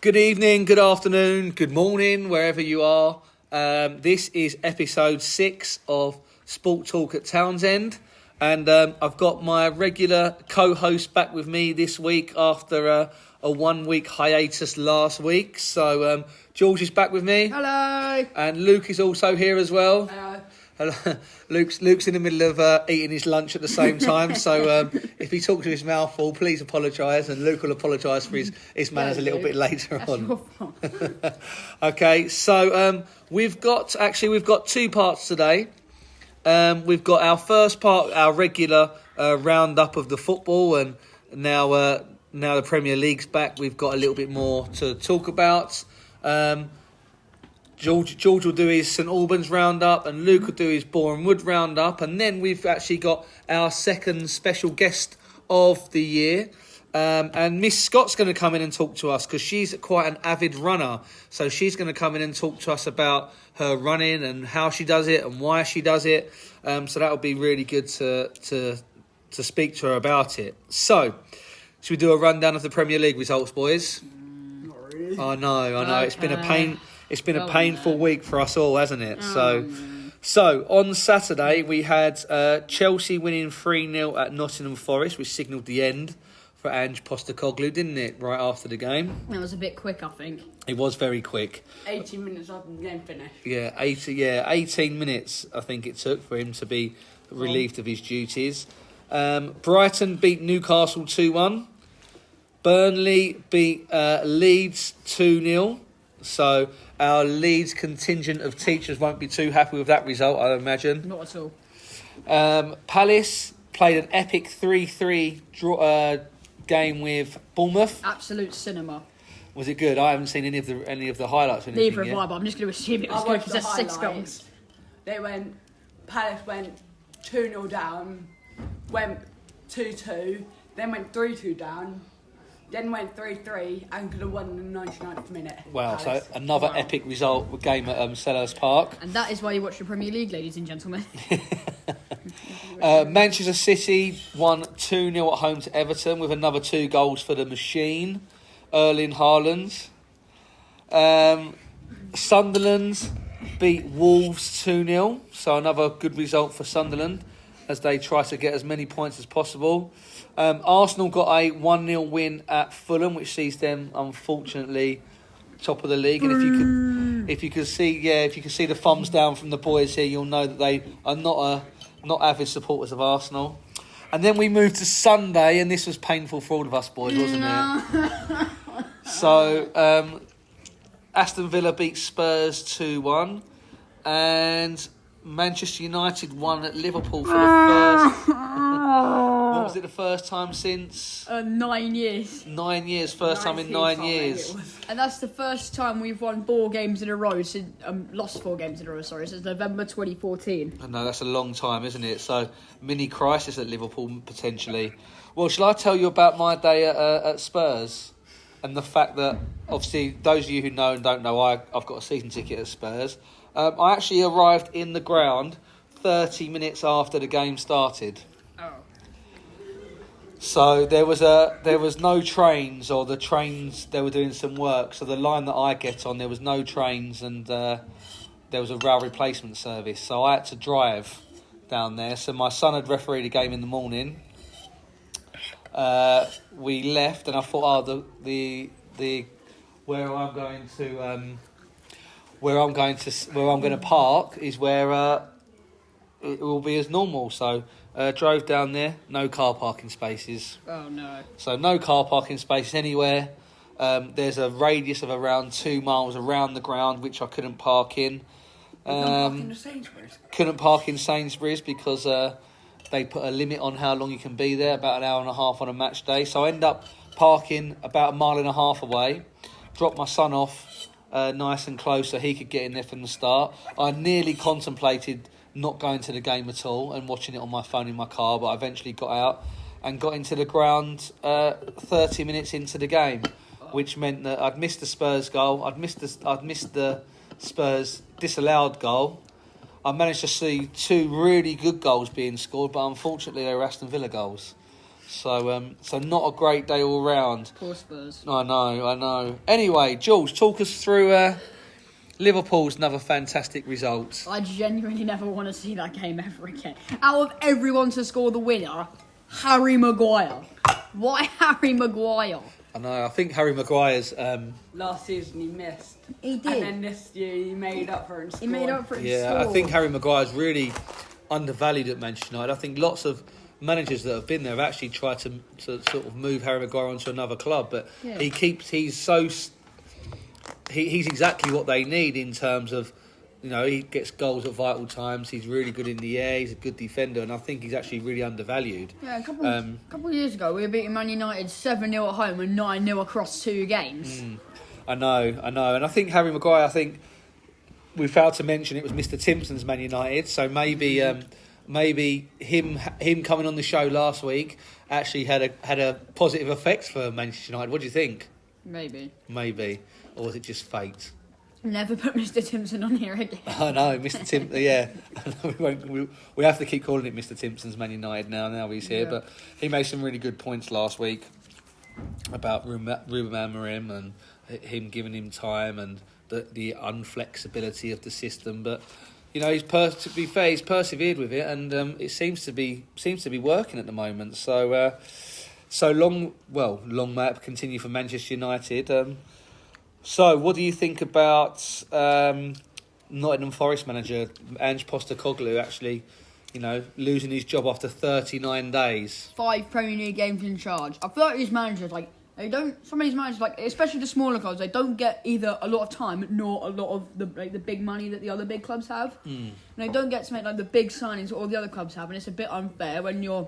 Good evening, good afternoon, good morning, wherever you are. This is episode 6 of Sport Talk at Townsend. And I've got my regular co-host back with me this week after a 1 week hiatus last week. So George is back with me. Hello. And Luke is also here as well. Hello. Luke's in the middle of eating his lunch at the same time, so if he talks with his mouth full, please apologise, and Luke will apologise for his manners a little bit later on. Okay, so we've got 2 parts today. We've got our first part, our regular roundup of the football, and now the Premier League's back. We've got a little bit more to talk about. George will do his St Albans roundup, and Luke will do his Boreham Wood roundup, and then we've actually got our second special guest of the year, and Miss Scott's going to come in and talk to us because she's quite an avid runner, so she's going to come in and talk to us about her running and how she does it and why she does it. So that'll be really good to speak to her about it. So, should we do a rundown of the Premier League results, boys? Not really. I know. It's been a pain. It's been a painful week for us all, hasn't it? So on Saturday we had Chelsea winning 3-0 at Nottingham Forest, which signalled the end for Ange Postecoglou, didn't it? Right after the game. That was a bit quick, I think. It was very quick. 18 minutes after the game finished. Yeah, 18 minutes I think it took for him to be relieved of his duties. Brighton beat Newcastle 2-1. Burnley beat Leeds 2-0. So our Leeds contingent of teachers won't be too happy with that result, I imagine. Not at all. Palace played an epic 3-3 game with Bournemouth. Absolute cinema. Was it good? I haven't seen any of the highlights or anything Neither have I, but I'm just going to assume it was good because there's 6 goals. Palace went 2-0 down, went 2-2, then went 3-2 down, then went 3-3 and could have won in the 99th minute. Wow, Palace. so another epic result game at Selhurst Park. And that is why you watch the Premier League, ladies and gentlemen. Manchester City won 2-0 at home to Everton with another 2 goals for the machine, Erling Haaland. Sunderland beat Wolves 2-0, so another good result for Sunderland as they try to get as many points as possible. Arsenal got a 1-0 win at Fulham, which sees them unfortunately top of the league. And if you could see the thumbs down from the boys here, you'll know that they are not avid supporters of Arsenal. And then we moved to Sunday, and this was painful for all of us boys, wasn't it? So Aston Villa beat Spurs 2-1, and Manchester United won at Liverpool for the first. What was it? The first time since 9 years. 9 years. First time in 9 years. And that's the first time we've won 4 games in a row since lost 4 games in a row. Sorry, since November 2014. I know that's a long time, isn't it? So mini crisis at Liverpool potentially. Well, shall I tell you about my day at Spurs? And the fact that, obviously, those of you who know and don't know, I've got a season ticket at Spurs. I actually arrived in the ground 30 minutes after the game started. Oh. So there was no trains, or the trains, they were doing some work. So the line that I get on, there was no trains, and there was a rail replacement service. So I had to drive down there. So my son had refereed the game in the morning. We left, and I thought, where I'm going to park is where it will be as normal. So drove down there, no car parking spaces. Oh no! So no car parking spaces anywhere. There's a radius of around 2 miles around the ground which I couldn't park in. Couldn't park in Sainsbury's because they put a limit on how long you can be there, about an hour and a half on a match day. So I end up parking about 1.5 miles away, dropped my son off nice and close so he could get in there from the start. I nearly contemplated not going to the game at all and watching it on my phone in my car, but I eventually got out and got into the ground 30 minutes into the game, which meant that I'd missed the Spurs goal, I'd missed the Spurs disallowed goal. I managed to see 2 really good goals being scored, but unfortunately they were Aston Villa goals. So not a great day all round. Poor Spurs. I know. Anyway, Jules, talk us through Liverpool's another fantastic result. I genuinely never want to see that game ever again. Out of everyone to score the winner, Harry Maguire. Why Harry Maguire? I know. I think Harry Maguire's. Last season he missed. He did. And then this year he made up for it and scored. He made up for it. Yeah, I think Harry Maguire's really undervalued at Manchester United. I think lots of managers that have been there have actually tried to sort of move Harry Maguire onto another club, but he's exactly what they need in terms of, he gets goals at vital times. He's really good in the air. He's a good defender, and I think he's actually really undervalued. Yeah, a couple of years ago, we were beating Man United 7-0 at home and 9-0 across 2 games. I know, and I think Harry Maguire. I think we failed to mention it was Mr. Timpson's Man United, so maybe him coming on the show last week actually had a positive effect for Manchester United. What do you think? Maybe, or was it just fate? Never put Mr. Timpson on here again. I know, Mr. Timpson. Yeah, we have to keep calling it Mr. Timpson's Man United now he's here. Yeah. But he made some really good points last week about Ruben Amorim and him giving him time and the unflexibility of the system. But to be fair, he's persevered with it, and it seems to be working at the moment. So long may it continue for Manchester United. So, what do you think about Nottingham Forest manager Ange Postecoglou actually, losing his job after 39 days? 5 Premier League games in charge. I feel like these managers, some of these managers, especially the smaller clubs, they don't get either a lot of time nor a lot of the big money that the other big clubs have. And they don't get to make the big signings that all the other clubs have, and it's a bit unfair when you're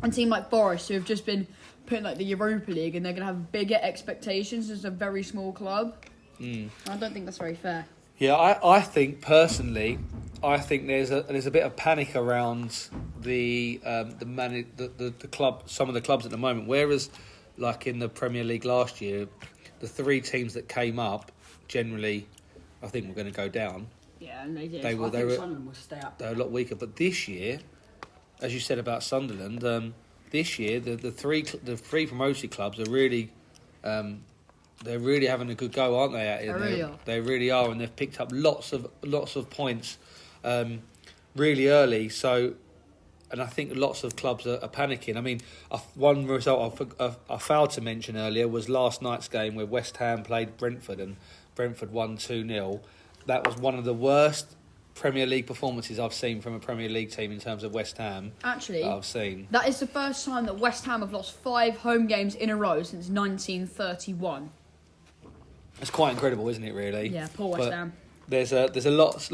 a team like Forest, who have just been put in the Europa League, and they're going to have bigger expectations as a very small club. I don't think that's very fair. Yeah, I think personally, there's a bit of panic around the club, some of the clubs at the moment. Whereas, in the Premier League last year, the 3 teams that came up generally, I think, were going to go down. Yeah, and they did. Sunderland will stay up. They're a lot weaker, but this year, as you said about Sunderland. This year, the three promoted clubs are really, they're really having a good go, aren't they? They really are, and they've picked up lots of points, really early. So, and I think lots of clubs are panicking. I mean, one result I failed to mention earlier was last night's game where West Ham played Brentford, and Brentford won 2-0. That was one of the worst Premier League performances I've seen from a Premier League team in terms of West Ham. Actually, I've seen. That is the first time that West Ham have lost 5 home games in a row since 1931. It's quite incredible, isn't it? Really. Yeah, poor West Ham. There's lots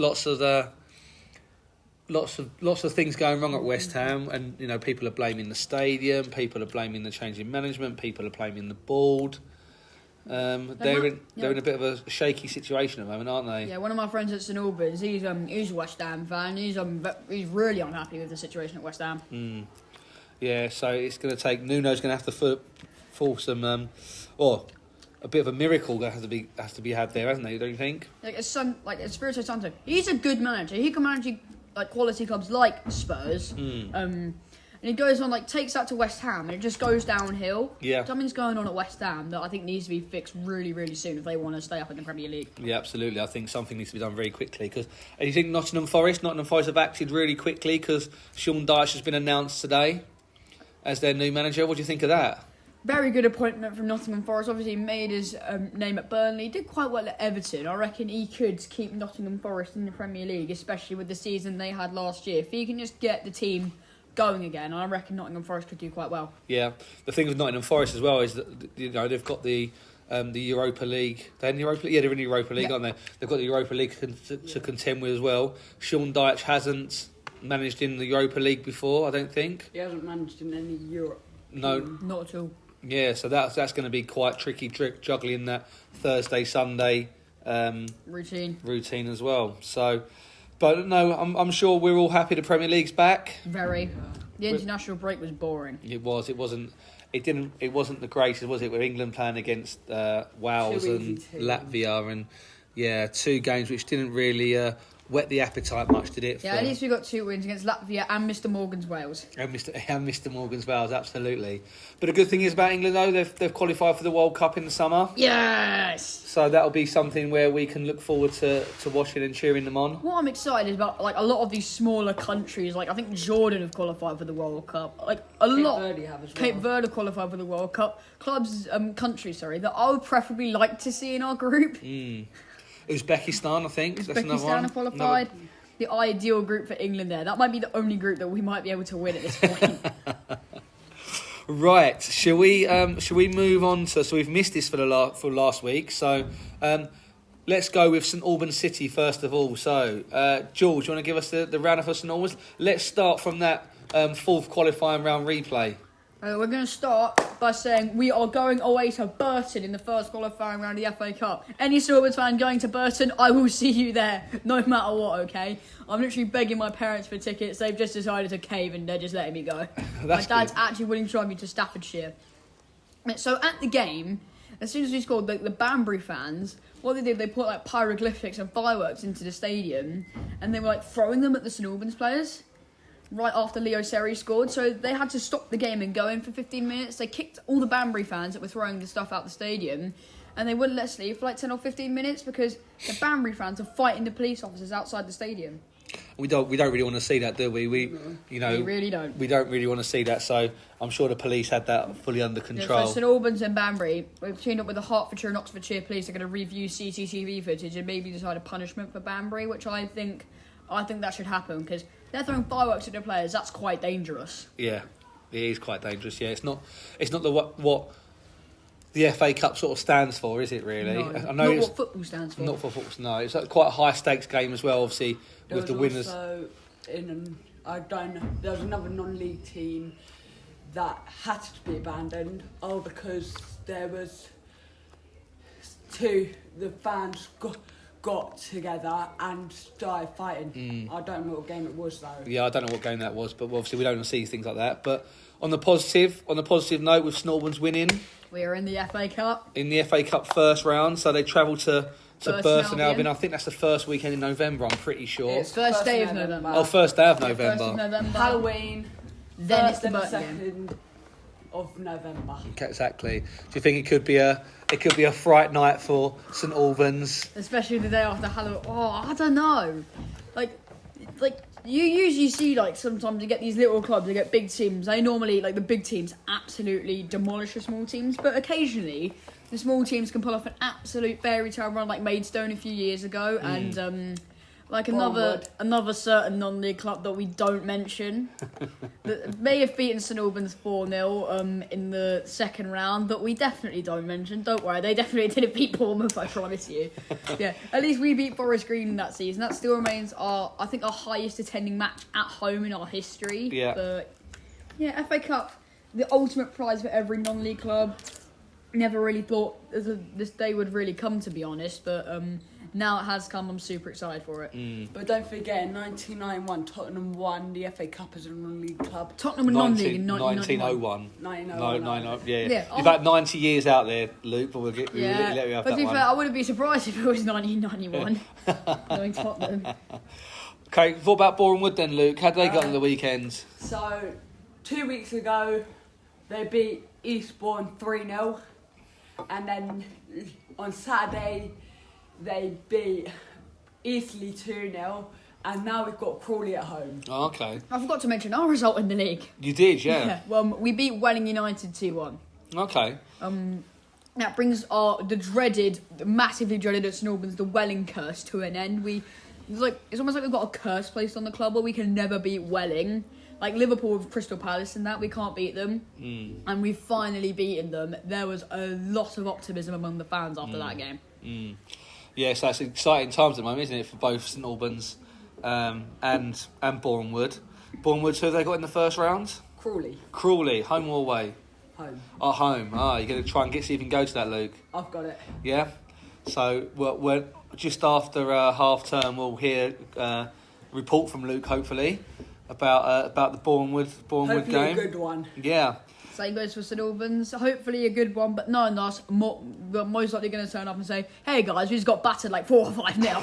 of things going wrong at West Ham, and people are blaming the stadium, people are blaming the change in management, people are blaming the board. They're in a bit of a shaky situation at the moment, aren't they? Yeah, one of my friends at St Albans, he's a West Ham fan. He's really unhappy with the situation at West Ham. Yeah, so it's going to take Nuno's going to have to fall some a bit of a miracle that has to be had there, hasn't he? Don't you think? Espirito Santo, he's a good manager. He can manage quality clubs like Spurs. And he goes on, takes that to West Ham, and it just goes downhill. Yeah. Something's going on at West Ham that I think needs to be fixed really, really soon if they want to stay up in the Premier League. Yeah, absolutely. I think something needs to be done very quickly. And you think Nottingham Forest have acted really quickly because Sean Dyche has been announced today as their new manager. What do you think of that? Very good appointment from Nottingham Forest. Obviously, he made his name at Burnley. He did quite well at Everton. I reckon he could keep Nottingham Forest in the Premier League, especially with the season they had last year. If he can just get the team going again, I reckon Nottingham Forest could do quite well. Yeah, the thing with Nottingham Forest as well is that they've got the Europa League. They're in the Europa League. Yeah, they're in the Europa League, aren't they? They've got the Europa League to contend with as well. Sean Dyche hasn't managed in the Europa League before, I don't think. He hasn't managed in any Europe. No, not at all. Yeah, so that's going to be quite tricky, juggling that Thursday Sunday routine as well. So. But no, I'm sure we're all happy the Premier League's back. Very. The international break was boring. It was. It wasn't the greatest, was it? With England playing against Wales and Latvia, and 2 games which didn't really whet the appetite much, did it? Yeah, at least we got 2 wins against Latvia and Mr. Morgan's Wales. And Mr. Morgan's Wales, absolutely. But the good thing is about England, though, they've qualified for the World Cup in the summer. Yes! So that'll be something where we can look forward to watching and cheering them on. What I'm excited about, like, a lot of these smaller countries, like, I think Jordan have qualified for the World Cup. Like, Cape Verde have as well. Cape Verde qualified for the World Cup. Countries, that I would preferably like to see in our group. Uzbekistan, I think. That's another one. Uzbekistan have qualified. The ideal group for England there. That might be the only group that we might be able to win at this point. Right, shall we move on to... So we've missed this for last week, so let's go with St Albans City first of all. So, George, you want to give us the round for St Albans? Let's start from that fourth qualifying round replay. We're going to start by saying we are going away to Burton in the first qualifying round of the FA Cup. Any St Albans fan going to Burton, I will see you there, no matter what, okay? I'm literally begging my parents for tickets. They've just decided to cave and they're just letting me go. My dad's actually willing to drive me to Staffordshire. So at the game, as soon as we scored, the Banbury fans, what they did, they put like pyroglyphics and fireworks into the stadium and they were like throwing them at the St Albans players. Right after Leo Seri scored, so they had to stop the game and go in for 15 minutes. They kicked all the Banbury fans that were throwing the stuff out the stadium, and they wouldn't let us leave for like 10 or 15 minutes because the Banbury fans are fighting the police officers outside the stadium. We don't really want to see that, do we? We really don't. We don't really want to see that. So I'm sure the police had that fully under control. Yeah, so St Albans and Banbury, we've teamed up with the Hertfordshire and Oxfordshire police. They're going to review CCTV footage and maybe decide a punishment for Banbury, which I think that should happen because they're throwing fireworks at their players. That's quite dangerous. Yeah, it is quite dangerous. Yeah, it's not the what the FA Cup sort of stands for, is it? Really? No, I know not what football stands for. Not for football. No, it's quite a high stakes game as well. Obviously, with the winners. Also there was another non-league team that had to be abandoned. Because there was the fans got together and started fighting. I don't know what game it was though. Yeah, I don't know what game that was, but obviously we don't see things like that. But on the positive note, with St Albans winning, we are in the FA Cup. In the FA Cup first round, so they travel to Burton Albion. I think that's the first weekend in November. I'm pretty sure. It's first day of November. Oh, first day of November. First of November. Halloween. Then it's the first Burton and game. 2nd of November. Okay, exactly. Do you think it could be a fright night for St Albans? Especially the day after Halloween. Oh, I don't know. Like you usually see sometimes you get these little clubs, you get big teams. They normally the big teams absolutely demolish the small teams, but occasionally the small teams can pull off an absolute fairy tale run like Maidstone a few years ago, and another certain non-league club that we don't mention that may have beaten St Albans 4-0 in the second round, but we definitely don't mention. Don't worry, they definitely didn't beat Bournemouth, I promise you. Yeah, at least we beat Forest Green that season. That still remains our highest attending match at home in our history. Yeah. But yeah, FA Cup, the ultimate prize for every non-league club. Never really thought this day would really come, to be honest, but now it has come. I'm super excited for it. But don't forget, in 1991, Tottenham won the FA Cup as a non-league club. Tottenham were non-league in 1901. 1901. Yeah. You've had 90 years out there, Luke, but we'll let you have but that to be one. fair, I wouldn't be surprised if it was 1991. Knowing Tottenham. Okay, what about Boreham Wood then, Luke? How did they go on the weekend? So, 2 weeks ago, they beat Eastbourne 3-0. And then on Saturday, they beat Eastleigh 2-0. And now we've got Crawley at home. Oh, okay. I forgot to mention our result in the league. You did, yeah. Well, we beat Welling United 2-1. Okay. That brings the massively dreaded at St Albans, the Welling curse to an end. It's almost like we've got a curse placed on the club where we can never beat Welling. Like Liverpool with Crystal Palace and that, we can't beat them. And we've finally beaten them. There was a lot of optimism among the fans after that game. Yeah, so that's exciting times at the moment, isn't it, for both St Albans and Boreham Wood. Boreham Wood, who have they got in the first round? Crawley, home or away? home. Oh, home. You're going to try and see if you can go to that, Luke? I've got it. Yeah? So we're just after half term, we'll hear a report from Luke, hopefully, about the Boreham Wood game. Hopefully a good one. Yeah. Same goes for St Albans. Hopefully a good one, but none of us we're most likely going to turn up and say, "Hey guys, we just got battered like 4 or 5 nil."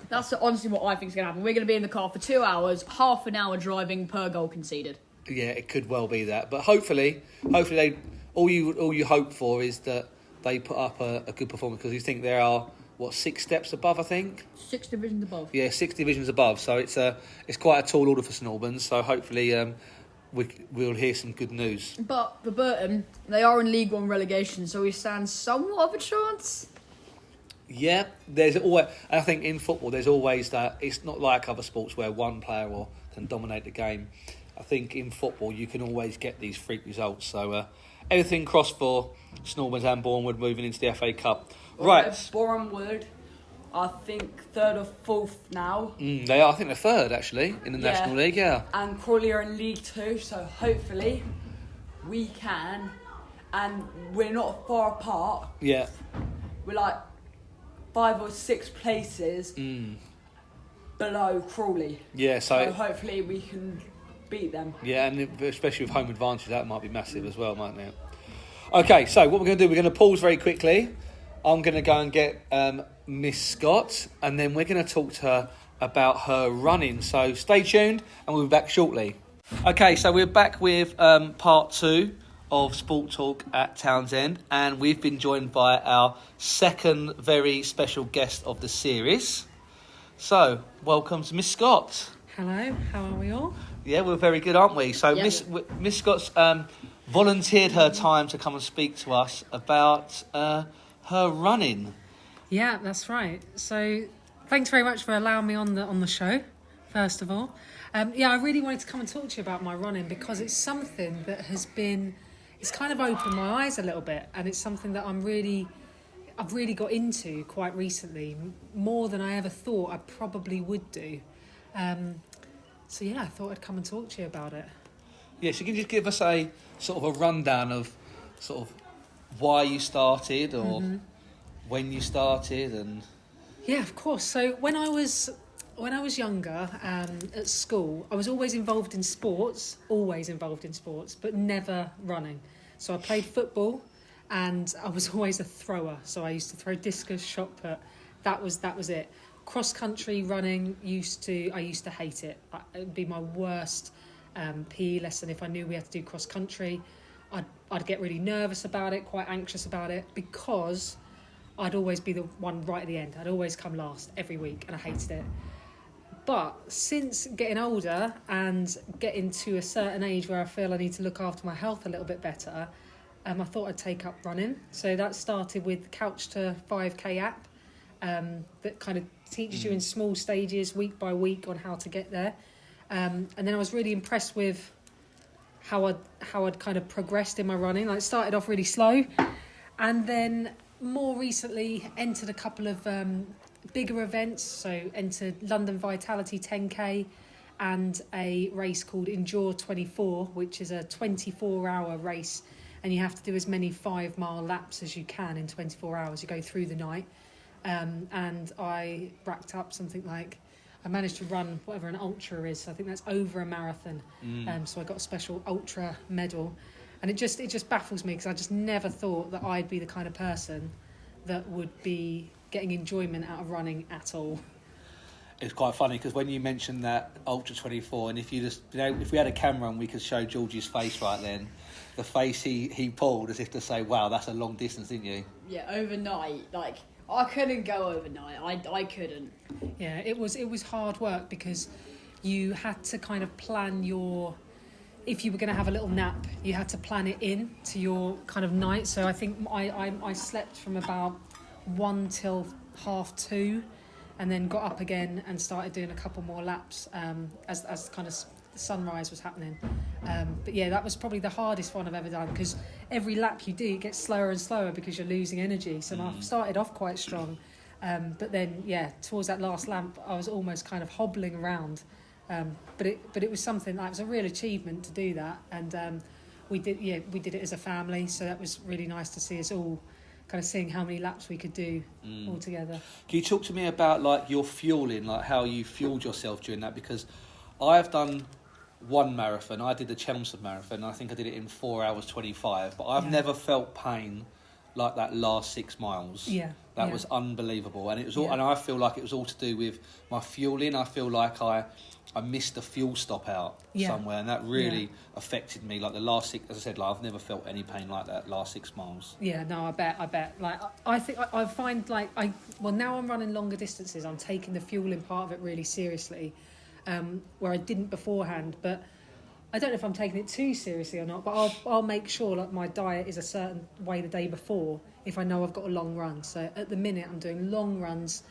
That's honestly what I think is going to happen. We're going to be in the car for 2 hours, half an hour driving per goal conceded. Yeah, it could well be that, but hopefully they all you hope for is that they put up a good performance, because you think there are 6 steps above, I think. 6 divisions above. Yeah, 6 divisions above. So it's quite a tall order for St Albans. So hopefully we'll hear some good news. But for Burton, they are in League One relegation, so we stand somewhat of a chance. Yeah, there's always. I think in football there's always that. It's not like other sports where one player can dominate the game. I think in football you can always get these freak results. So everything crossed for St Albans and Bournemouth moving into the FA Cup. Right. Bournemouth, I think 3rd or 4th now. They are. I think they're 3rd actually in the National League. Yeah. And Crawley are in League 2, so hopefully we can. And we're not far apart. Yeah. We're like 5 or 6 places below Crawley. Yeah. So hopefully we can beat them. Yeah, and especially with home advantage, that might be massive as well, mightn't it? Okay, so what we're going to do, we're going to pause very quickly. I'm going to go and get Miss Scott, and then we're going to talk to her about her running. So stay tuned, and we'll be back shortly. Okay, so we're back with part 2 of Sport Talk at Townsend, and we've been joined by our second very special guest of the series. So, welcome to Miss Scott. Hello, how are we all? Yeah, we're very good, aren't we? So Yeah. Miss Scott's volunteered her time to come and speak to us about her running. Yeah, that's right. So thanks very much for allowing me on the show, first of all. I really wanted to come and talk to you about my running, because it's something that it's kind of opened my eyes a little bit, and it's something that I've really got into quite recently, more than I ever thought I probably would do. So yeah, I thought I'd come and talk to you about it. Yeah, so can you just give us a sort of a rundown of sort of why you started or when you started and... Yeah, of course. So when I was younger, at school, I was always involved in sports, but never running. So I played football, and I was always a thrower. So I used to throw discus, shot put. That was it. Cross country running I used to hate it. It would be my worst PE lesson if I knew we had to do cross country. I'd get really nervous about it, quite anxious about it, because I'd always be the one right at the end. I'd always come last every week, and I hated it. But since getting older and getting to a certain age where I feel I need to look after my health a little bit better, I thought I'd take up running. So that started with the Couch to 5K app, that kind of teaches you in small stages, week by week, on how to get there. And then I was really impressed with how I'd kind of progressed in my running. Like, started off really slow, and then more recently entered a couple of bigger events. So entered London Vitality 10K and a race called Endure 24, which is a 24-hour race, and you have to do as many 5-mile laps as you can in 24 hours. You go through the night. And I racked up something like, I managed to run whatever an ultra is. So I think that's over a marathon. So I got a special ultra medal, and it just baffles me, because I just never thought that I'd be the kind of person that would be getting enjoyment out of running at all. It's quite funny, because when you mentioned that Ultra 24, and if you just, if we had a camera and we could show George's face right then, the face he pulled as if to say, wow, that's a long distance, didn't you? Yeah, overnight, like... I couldn't go overnight. I couldn't. Yeah, it was hard work, because you had to kind of plan if you were going to have a little nap, you had to plan it in to your kind of night. So I think I slept from about 1 till 2:30, and then got up again and started doing a couple more laps as kind of sunrise was happening. But yeah, that was probably the hardest one I've ever done, because every lap you do, it gets slower and slower because you're losing energy. So I started off quite strong, but then towards that last lap I was almost kind of hobbling around, but it was something that was a real achievement to do that. And we did it as a family, so that was really nice to see us all kind of seeing how many laps we could do all together. Can you talk to me about like your fueling, like how you fueled yourself during that? Because I've done one marathon. I did the Chelmsford Marathon. I think I did it in 4 hours 25. But I've never felt pain like that last 6 miles. Yeah. That was unbelievable, and it was all. Yeah. And I feel like it was all to do with my fueling. I feel like I missed the fuel stop out somewhere, and that really affected me. Like the last 6, as I said, like I've never felt any pain like that last 6 miles. Yeah, no, I bet. Like, I think I find like now I'm running longer distances. I'm taking the fueling part of it really seriously, where I didn't beforehand. But I don't know if I'm taking it too seriously or not. But I'll make sure like my diet is a certain way the day before if I know I've got a long run. So at the minute I'm doing long runs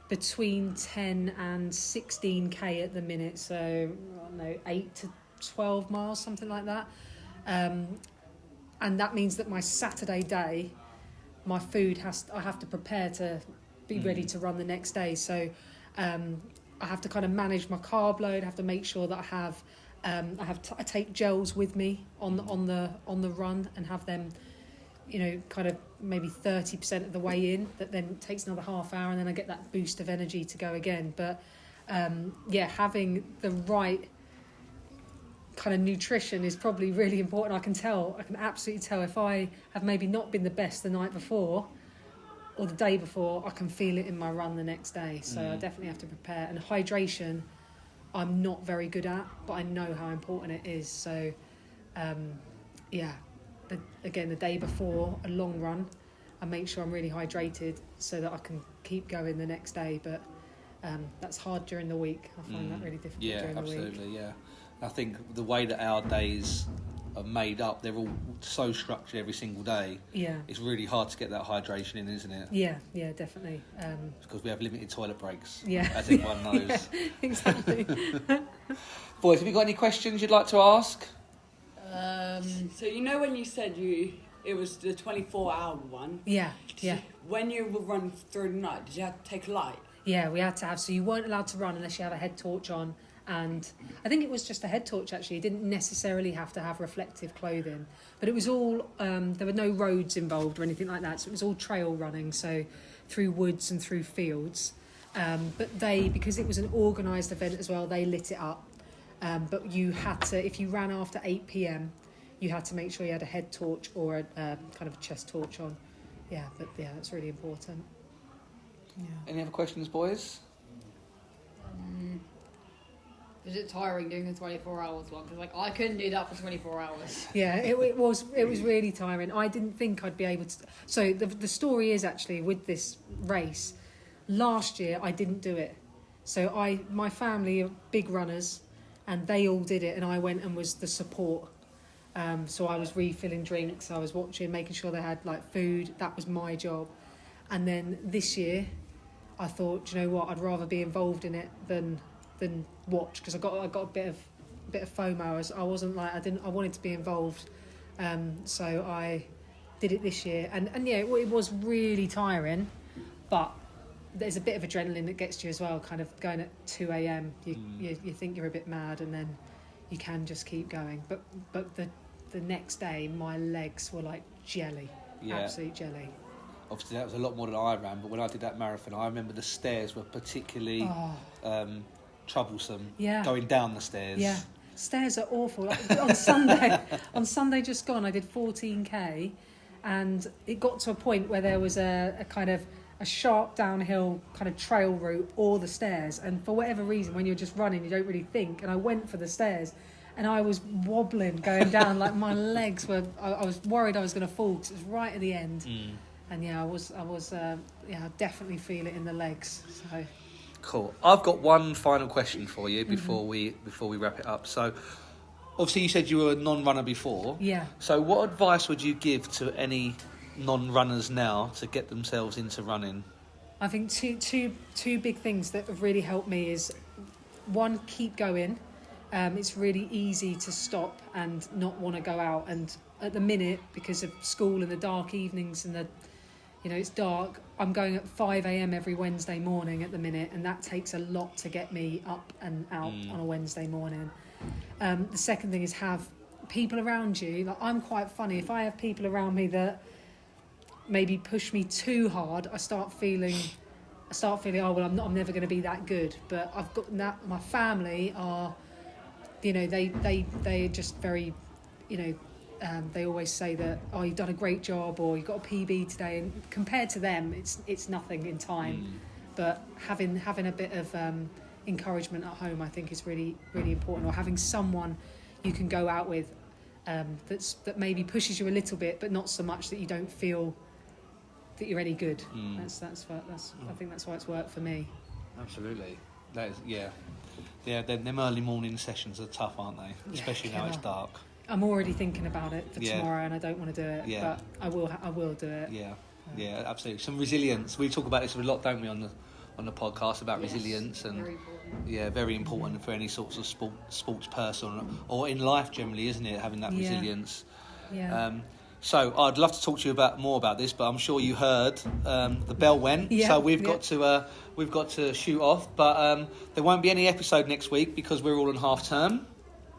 between 10 and 16k at the minute. So I don't know, 8 to 12 miles, something like that. And that means that my Saturday day, my food I have to prepare to be ready to run the next day. So I have to kind of manage my carb load. I have to make sure that I take gels with me on the run and have them, kind of maybe 30% of the way in. That then takes another half hour, and then I get that boost of energy to go again. But having the right kind of nutrition is probably really important. I can absolutely tell if I have maybe not been the best the night before or the day before, I can feel it in my run the next day. So I definitely have to prepare. And hydration, I'm not very good at, but I know how important it is. So the day before a long run, I make sure I'm really hydrated so that I can keep going the next day. But that's hard during the week. I find that really difficult during the week. Yeah, absolutely, yeah. I think the way that our days are made up, they're all so structured every single day. Yeah. It's really hard to get that hydration in, isn't it? Yeah, definitely. Because we have limited toilet breaks, as everyone knows. Yeah, exactly. Boys, have you got any questions you'd like to ask? So when you said it was the 24-hour one. Yeah. When you were running through the night, did you have to take a light? Yeah, we had to have. So you weren't allowed to run unless you had a head torch on. And I think it was just a head torch, actually. You didn't necessarily have to have reflective clothing. But it was all, there were no roads involved or anything like that. So it was all trail running, so through woods and through fields. But because it was an organised event as well, they lit it up. But you had to, if you ran after 8 p.m, you had to make sure you had a head torch or a kind of a chest torch on. Yeah, that's really important. Yeah. Any other questions, boys? Is it tiring doing the 24 hours one? Because I couldn't do that for 24 hours. Yeah, it was really tiring. I didn't think I'd be able to. So the story is actually with this race. Last year I didn't do it. So my family are big runners, and they all did it, and I went and was the support. So I was refilling drinks. I was watching, making sure they had like food. That was my job. And then this year, I thought, do you know what? I'd rather be involved in it than watch, because I got a bit of FOMO. I wasn't like I wanted to be involved, so I did it this year, and it was really tiring, but there's a bit of adrenaline that gets to you as well. Kind of going at 2 a.m, you think you're a bit mad, and then you can just keep going. But the next day, my legs were like jelly, absolute jelly. Obviously, that was a lot more than I ran, but when I did that marathon, I remember the stairs were particularly troublesome. Yeah. Going down the stairs. Yeah, stairs are awful. Like, on Sunday just gone, I did 14k, and it got to a point where there was a kind of a sharp downhill kind of trail route or the stairs, and for whatever reason, when you're just running, you don't really think. And I went for the stairs, and I was wobbling going down. Like my legs were. I was worried I was going to fall because it was right at the end. And I was I definitely feel it in the legs. So. Cool. I've got one final question for you before we wrap it up. So, obviously, you said you were a non-runner before. Yeah. So, what advice would you give to any non-runners now to get themselves into running? I think two big things that have really helped me is, one, keep going. It's really easy to stop and not want to go out. And at the minute, because of school and the dark evenings and it's dark, I'm going at 5 a.m. every Wednesday morning at the minute, and that takes a lot to get me up and out on a Wednesday morning. The second thing is have people around you. Like, I'm quite funny. If I have people around me that maybe push me too hard, I start feeling, oh well, I'm never going to be that good. But I've got that. My family are you know, they're just very, you know, they always say that, oh, you've done a great job, or you got a PB today, and compared to them, it's nothing in time. But having a bit of encouragement at home, I think, is really, really important, or having someone you can go out with that maybe pushes you a little bit, but not so much that you don't feel that you're any good. I think that's why it's worked for me. Absolutely. That is, yeah. Them early morning sessions are tough, aren't they? Especially now it's dark. I'm already thinking about it for tomorrow, and I don't want to do it. Yeah. But I will do it. Yeah, absolutely. Some resilience. We talk about this a lot, don't we, on the podcast about resilience, and very important. very important for any sorts of sports person or in life generally, isn't it? Having that resilience. Yeah. So I'd love to talk to you more about this, but I'm sure you heard the bell went. Yeah, So we've got to shoot off. But there won't be any episode next week because we're all on half term.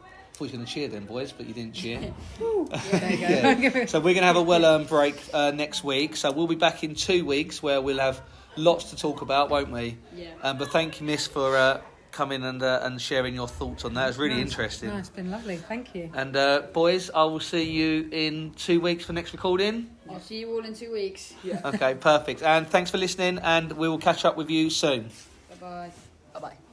I thought you were going to cheer then, boys, but you didn't cheer. There you go. So we're going to have a well-earned break next week. So we'll be back in 2 weeks where we'll have lots to talk about, won't we? Yeah. But thank you, Miss, for coming and sharing your thoughts on that. It was really interesting. No, it's been lovely. Thank you. And boys, I will see you in 2 weeks for next recording. I'll see you all in 2 weeks. Yeah. Okay, perfect. And thanks for listening, and we will catch up with you soon. Bye-bye. Bye-bye.